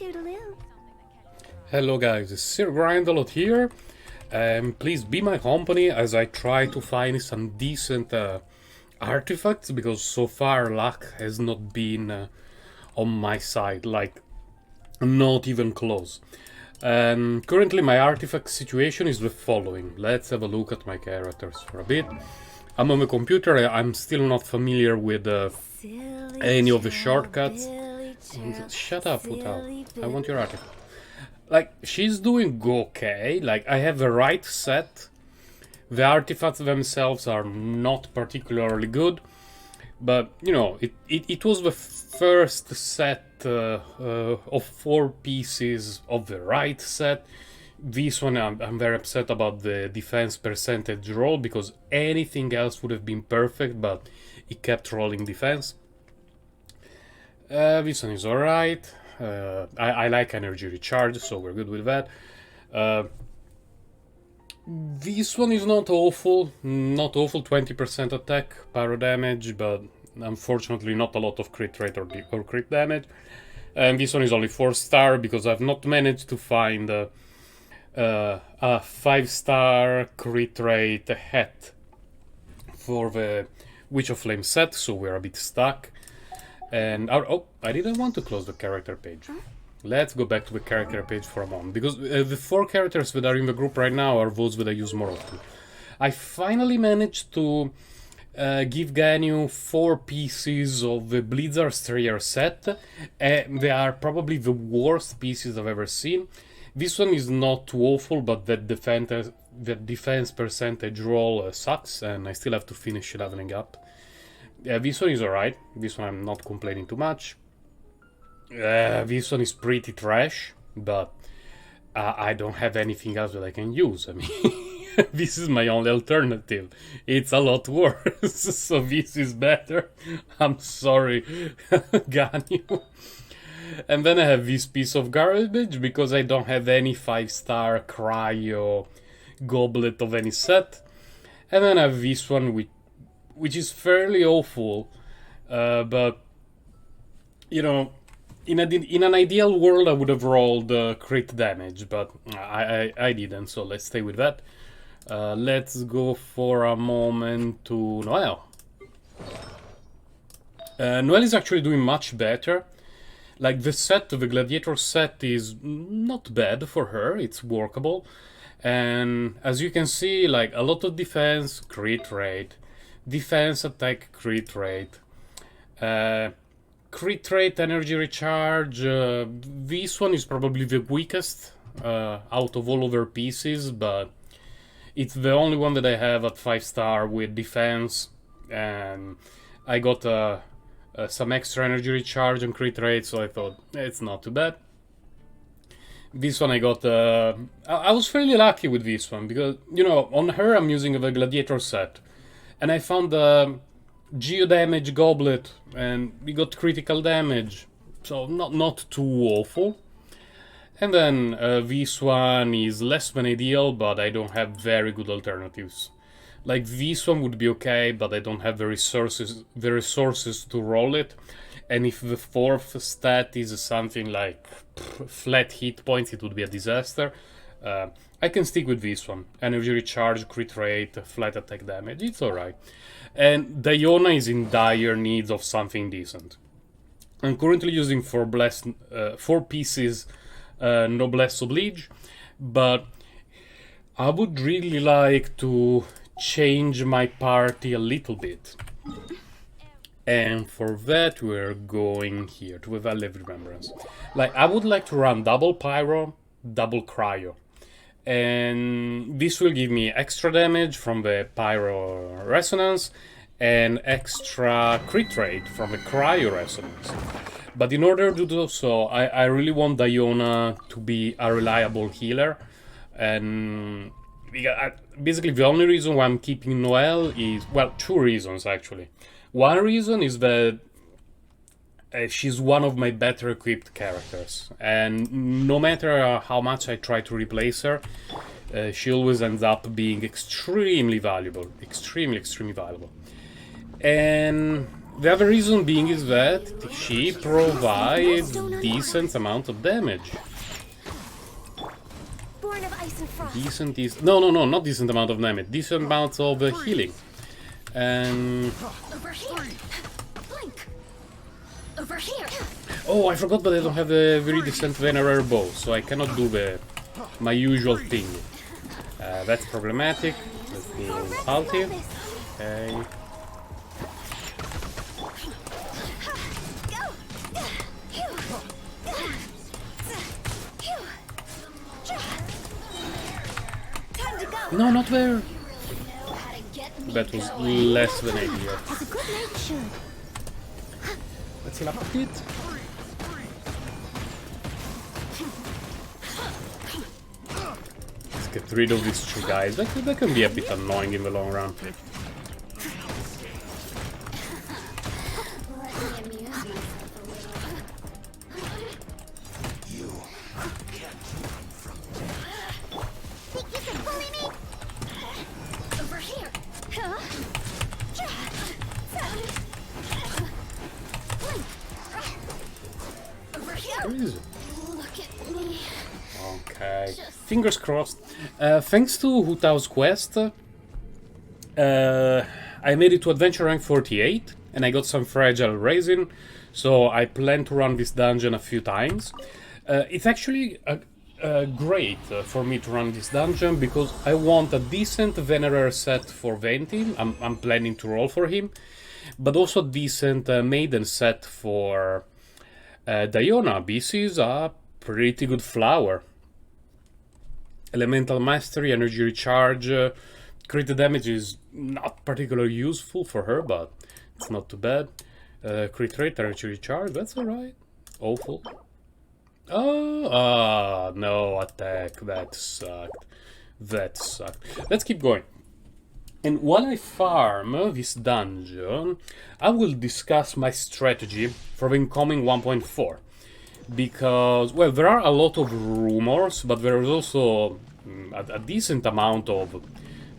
Toodaloo. Hello guys, it's Sir Grindalot here. Please be my company as I try to find some decent artifacts, because so far luck has not been on my side, like not even close. Currently my artifact situation is the following. Let's have a look at my characters for a bit. I'm on the computer, I'm still not familiar with any of the shortcuts. Shut up, Futal. I want your artifact. Like, she's doing okay. Like, I have the right set. The artifacts themselves are not particularly good. But, you know, it was the first set of 4 pieces of the right set. This one, I'm very upset about the defense percentage roll, because anything else would have been perfect, but it kept rolling defense. This one is alright. I like energy recharge, so we're good with that. This one is not awful, 20% attack, pyro damage, but unfortunately not a lot of crit rate or crit damage. And this one is only 4-star, because I've not managed to find a 5-star crit rate hat for the Witch of Flame set, so we're a bit stuck. And oh, I didn't want to close the character page. Let's go back to the character page for a moment, because the 4 characters that are in the group right now are those that I use more often. I finally managed to give Ganyu 4 pieces of the Blizzard Strayer set. They are probably the worst pieces I've ever seen. This one is not too awful, but the defense percentage roll sucks, and I still have to finish leveling up. This one is alright. This one I'm not complaining too much. This one is pretty trash, but I don't have anything else that I can use. I mean, this is my only alternative. It's a lot worse, so this is better. I'm sorry, Ganyu. And then I have this piece of garbage, because I don't have any 5-star cryo goblet of any set. And then I have this one which is fairly awful, but you know, in an ideal world I would have rolled crit damage, but I didn't, so let's stay with that. Let's go for a moment to Noelle. Noelle is actually doing much better. Like, the gladiator set is not bad for her, it's workable. And as you can see, like, a lot of defense, crit rate, defense, attack, crit rate, energy recharge. This one is probably the weakest out of all of her pieces, but it's the only one that I have at 5-star with defense, and I got some extra energy recharge and crit rate, so I thought it's not too bad. This one I got, I was fairly lucky with this one, because, you know, on her I'm using the gladiator set. And I found the geo damage goblet, and we got critical damage, so not too awful. And then this one is less than ideal, but I don't have very good alternatives. Like, this one would be okay, but I don't have the resources to roll it. And if the 4th stat is something like flat hit points, it would be a disaster. I can stick with this one. Energy recharge, crit rate, flat attack damage. It's alright. And Diona is in dire need of something decent. I'm currently using 4 pieces Noblesse Oblige, but I would really like to change my party a little bit. And for that we're going here to the Valley of Remembrance. Like, I would like to run double pyro, double cryo. And this will give me extra damage from the pyro resonance and extra crit rate from the cryo resonance. But in order to do so, I really want Diona to be a reliable healer. And basically the only reason why I'm keeping Noelle is, well, 2 reasons actually. One reason is that she's one of my better equipped characters, and no matter how much I try to replace her, she always ends up being extremely valuable. Extremely valuable. And The other reason being is that she provides decent amount of damage. Born of ice and frost. Decent is... No, not decent amount of damage. Decent amount of healing. And... Over here. Blink. Over here. Oh, I forgot, but I don't have a very decent Venerer bow, so I cannot do my usual thing. That's problematic. Let's do ulti. Okay. No, not there. That was less than ideal. Let's heal up a bit. Let's get rid of these two guys. That can be a bit annoying in the long run. Okay, fingers crossed. Thanks to Hutao's quest, I made it to adventure rank 48, and I got some fragile resin, so I plan to run this dungeon a few times. It's actually great for me to run this dungeon, because I want a decent Venerer set for Venti. I'm planning to roll for him, but also a decent Maiden set for Diona. This is a pretty good flower. Elemental Mastery, Energy Recharge, crit damage is not particularly useful for her, but it's not too bad. Crit rate, Energy Recharge, that's alright. Awful. Oh, no, attack, that sucked. That sucked. Let's keep going. And while I farm this dungeon, I will discuss my strategy for the incoming 1.4. Because, well, there are a lot of rumors, but there is also a decent amount of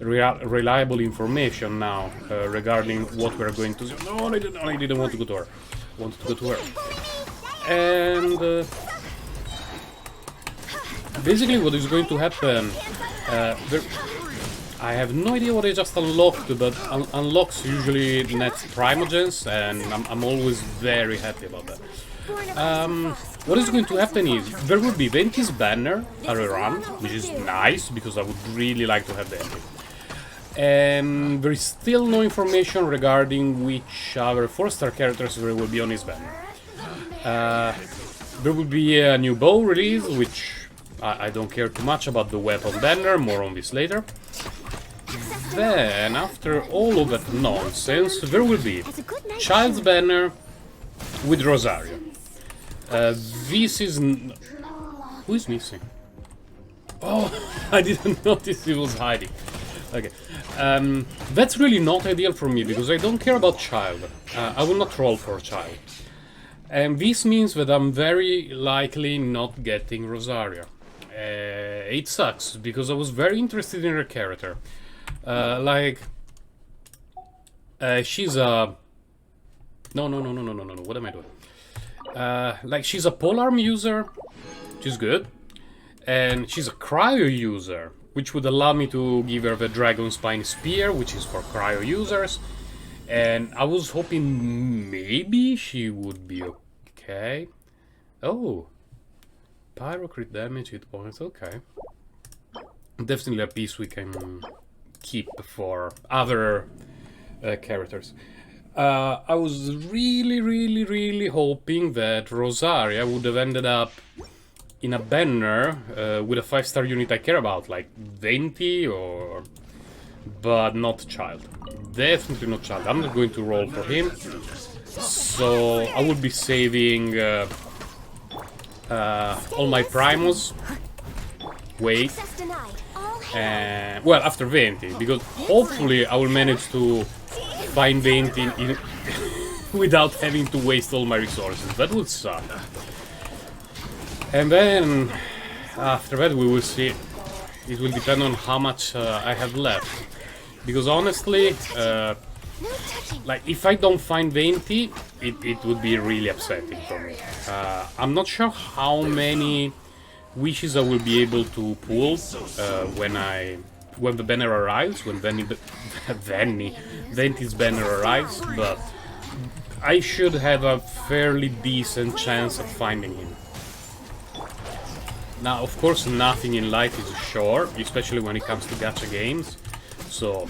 reliable information now regarding what we're going to do. No, I didn't want to go to her. I wanted to go to her. And basically what is going to happen, I have no idea what I just unlocked, but unlocks usually nets primogens, and I'm always very happy about that. What is going to happen is, there will be Venti's banner around, which is nice, because I would really like to have Venti. And there is still no information regarding which other 4-star characters there will be on his banner. There will be a new bow release, which I don't care too much about the weapon banner, more on this later. Then, after all of that nonsense, there will be Childe's banner with Rosaria. This is... Who is missing? Oh, I didn't notice he was hiding. Okay. That's really not ideal for me, because I don't care about Childe. I will not roll for Childe. And this means that I'm very likely not getting Rosaria. It sucks, because I was very interested in her character. She's a... No, what am I doing? She's a polearm user, which is good, and she's a cryo user, which would allow me to give her the Dragon Spine Spear, which is for cryo users, and I was hoping maybe she would be okay. Oh, pyro crit damage, hit points, okay. Definitely a piece we can keep for other characters. I was really hoping that Rosaria would have ended up in a banner with a 5-star unit I care about, like Venti or... but not Childe. Definitely not Childe. I'm not going to roll for him. So I will be saving all my primos. Wait. Well, after Venti, because hopefully I will manage to find Venti without having to waste all my resources. That would suck. And then, after that, we will see. It will depend on how much I have left. Because honestly, No touching. Like, if I don't find Venti, it would be really upsetting for me. I'm not sure how many wishes I will be able to pull when the banner arrives, when Venti's banner arrives, but I should have a fairly decent chance of finding him. Now, of course, nothing in life is sure, especially when it comes to gacha games. So,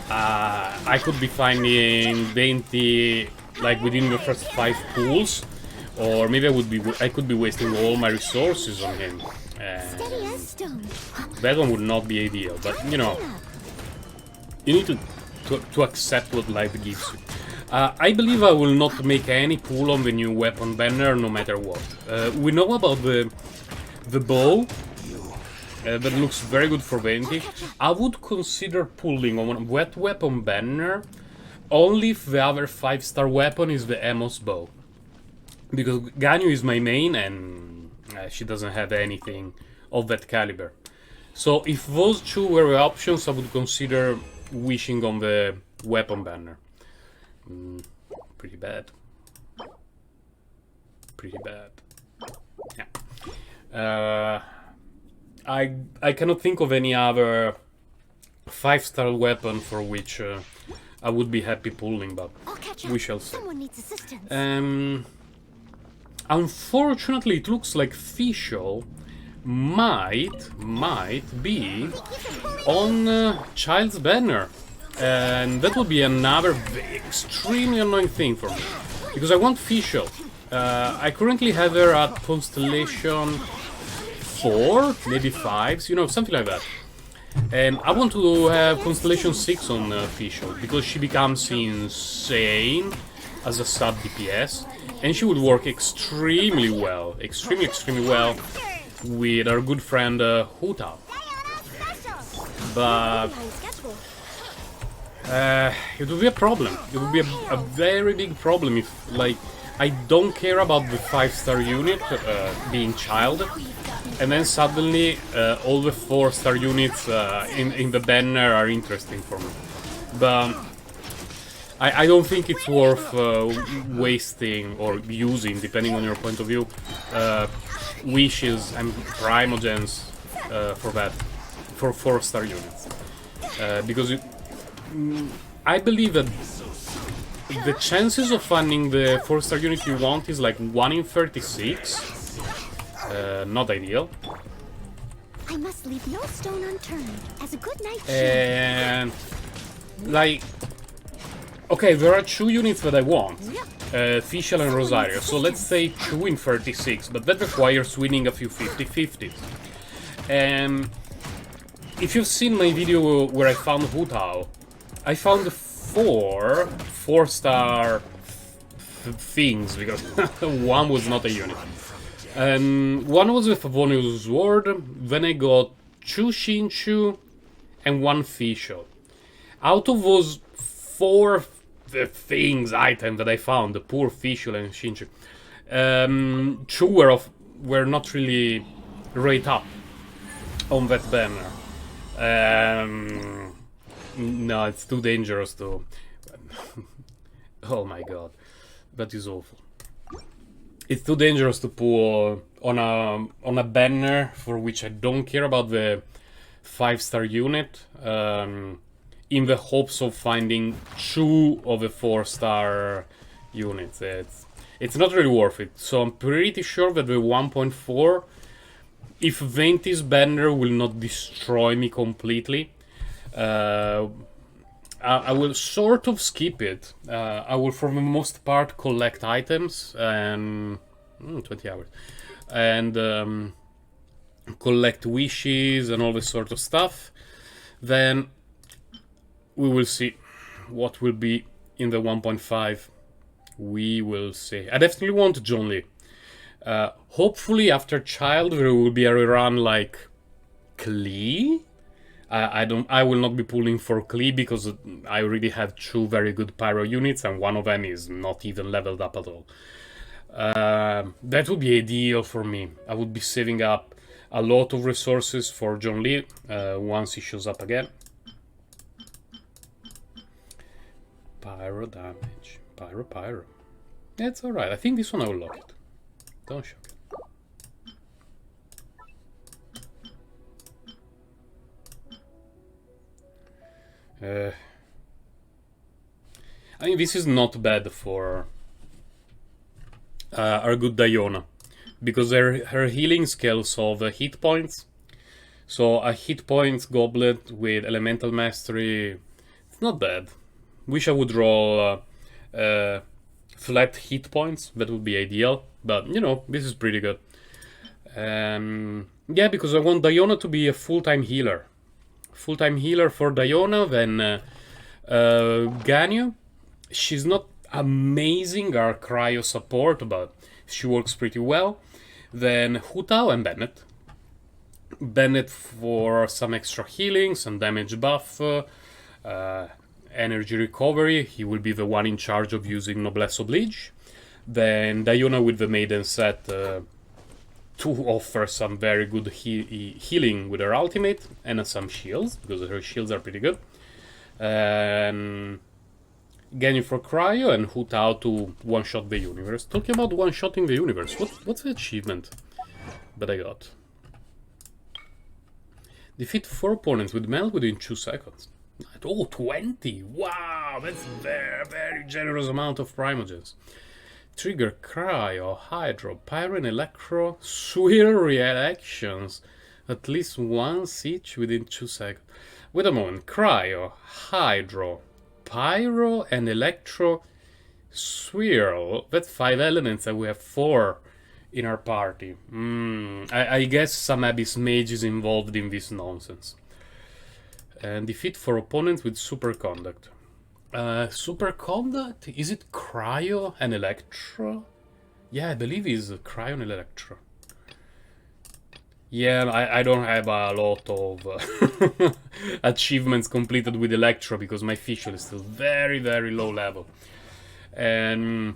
I could be finding Venti like within the first 5 pulls, or maybe I could be wasting all my resources on him. Steady as stone. That one would not be ideal, but you know, you need to accept what life gives you. I believe I will not make any pull on the new weapon banner, no matter what. We know about the bow. That looks very good for Venti. I would consider pulling on a wet weapon banner only if the other 5-star weapon is the Amos bow. Because Ganyu is my main and she doesn't have anything of that caliber. So if those two were the options, I would consider wishing on the weapon banner. Pretty bad. Pretty bad. Yeah. I cannot think of any other 5-star weapon for which I would be happy pulling, but we shall see. Someone needs assistance. Unfortunately, it looks like Fischl might be on Childe's banner, and that would be another extremely annoying thing for me, because I want Fischl. I currently have her at Constellation 4, maybe 5, you know, something like that. And I want to have Constellation 6 on Fischl, because she becomes insane as a sub DPS, and she would work extremely well with our good friend Huta. But it would be a problem. It would be a very big problem if, like, I don't care about the 5-star unit being Childe, and then suddenly all the 4-star units in the banner are interesting for me. But I don't think it's worth wasting or using, depending on your point of view, wishes and primogens for that, for 4-star units. Because I believe that the chances of finding the 4-star unit you want is like 1 in 36. Not ideal. I must leave no stone unturned as a good night shield. And like, okay, there are 2 units that I want, Fischl and Rosaria, so let's say 2 in 36, but that requires winning a few 50-50s. If you've seen my video where I found Hutao, I found 4 4-star things, because one was not a unit. One was with Favonius Sword, then I got 2 Shinchu and 1 Fischl. Out of those 4 things, items that I found, the poor Fischl and Shinchu, 2 were not really rate up on that banner. No, it's too dangerous to... Oh my god, that is awful. It's too dangerous to pull on a banner for which I don't care about the 5-star unit, in the hopes of finding 2 of the 4-star units. It's not really worth it. So I'm pretty sure that the 1.4, if Venti's banner will not destroy me completely, I will sort of skip it. I will, for the most part, collect items and 20 hours, and collect wishes and all this sort of stuff. Then we will see what will be in the 1.5. We will see. I definitely want John Lee. Hopefully, after Childe, there will be a rerun like Klee. I will not be pulling for Klee because I already have 2 very good pyro units, and one of them is not even leveled up at all. That would be ideal for me. I would be saving up a lot of resources for John Lee once he shows up again. Pyro damage. Pyro. That's alright. I think this one I will lock it. Don't shock it. I mean, this is not bad for our good Diona, because her healing scales of hit points. So a hit points goblet with elemental mastery, it's not bad. Wish I would roll flat hit points, that would be ideal. But you know, this is pretty good. Yeah, because I want Diona to be a full-time healer. Full-time healer for Diona, then Ganyu. She's not amazing our cryo support, but she works pretty well. Then Hu Tao and Bennett. Bennett for some extra healing, some damage buff, energy recovery. He will be the one in charge of using Noblesse Oblige. Then Diona with the Maiden set to offer some very good healing with her ultimate and some shields, because her shields are pretty good. Ganyu for cryo and Hu Tao to one-shot the universe. Talking about one-shotting the universe, what's the achievement that I got? Defeat 4 opponents with melt within 2 seconds. Oh, 20! Wow, that's very, very generous amount of primogens. Trigger cryo, hydro, pyro and electro, swirl reactions at least once each within 2 seconds. Wait a moment, cryo, hydro, pyro and electro, swirl. That's 5 elements and we have 4 in our party. I guess some Abyss Mage is involved in this nonsense. And defeat 4 opponents with superconduct. Superconduct? Is it cryo and electro? Yeah, I believe it's cryo and electro. Yeah, I don't have a lot of achievements completed with electro because my Fischl is still very, very low level. And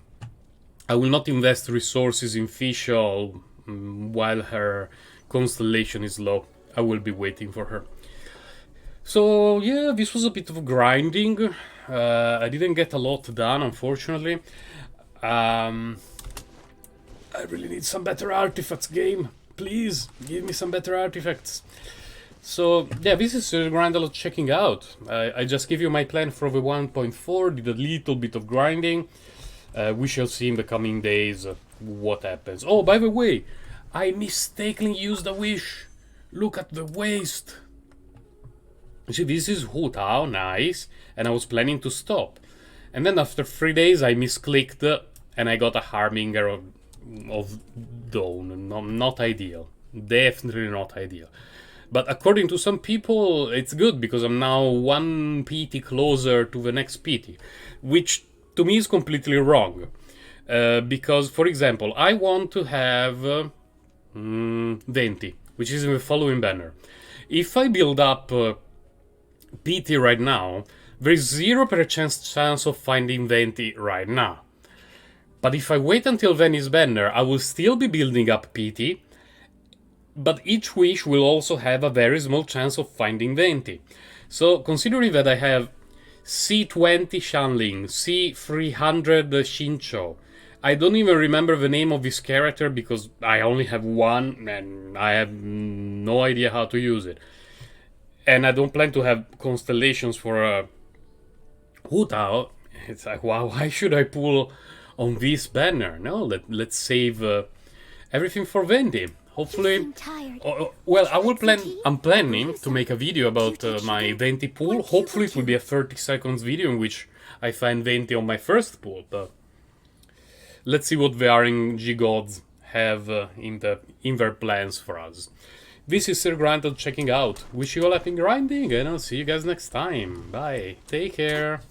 I will not invest resources in Fischl while her constellation is low. I will be waiting for her. So yeah, this was a bit of grinding. I didn't get a lot done, unfortunately. I really need some better artifacts, game. Please, give me some better artifacts. So yeah, this is Grindalot checking out. I just give you my plan for the 1.4, did a little bit of grinding. We shall see in the coming days what happens. Oh, by the way, I mistakenly used a wish. Look at the waste. See, this is Hu Tao, nice, and I was planning to stop. And then after 3 days I misclicked and I got a Harbinger of Dawn. No, not ideal. Definitely not ideal. But according to some people, it's good because I'm now 1 PT closer to the next PT. Which to me is completely wrong. Because, for example, I want to have Venti, which is in the following banner. If I build up PT right now, there is 0% chance of finding Venti right now. But if I wait until Veni's banner, I will still be building up PT, but each wish will also have a very small chance of finding Venti. So, considering that I have C20 Shanling, C300 Shincho, I don't even remember the name of this character because I only have one and I have no idea how to use it. And I don't plan to have constellations for Hu Tao. It's like, wow, why should I pull on this banner? No, let's save everything for Venti. Hopefully, well, I'm planning to make a video about my Venti pool. Hopefully it will be a 30 seconds video in which I find Venti on my first pool, but let's see what the RNG gods have in their plans for us. This is Sir Grindel checking out. Wish you all happy grinding, and I'll see you guys next time. Bye. Take care.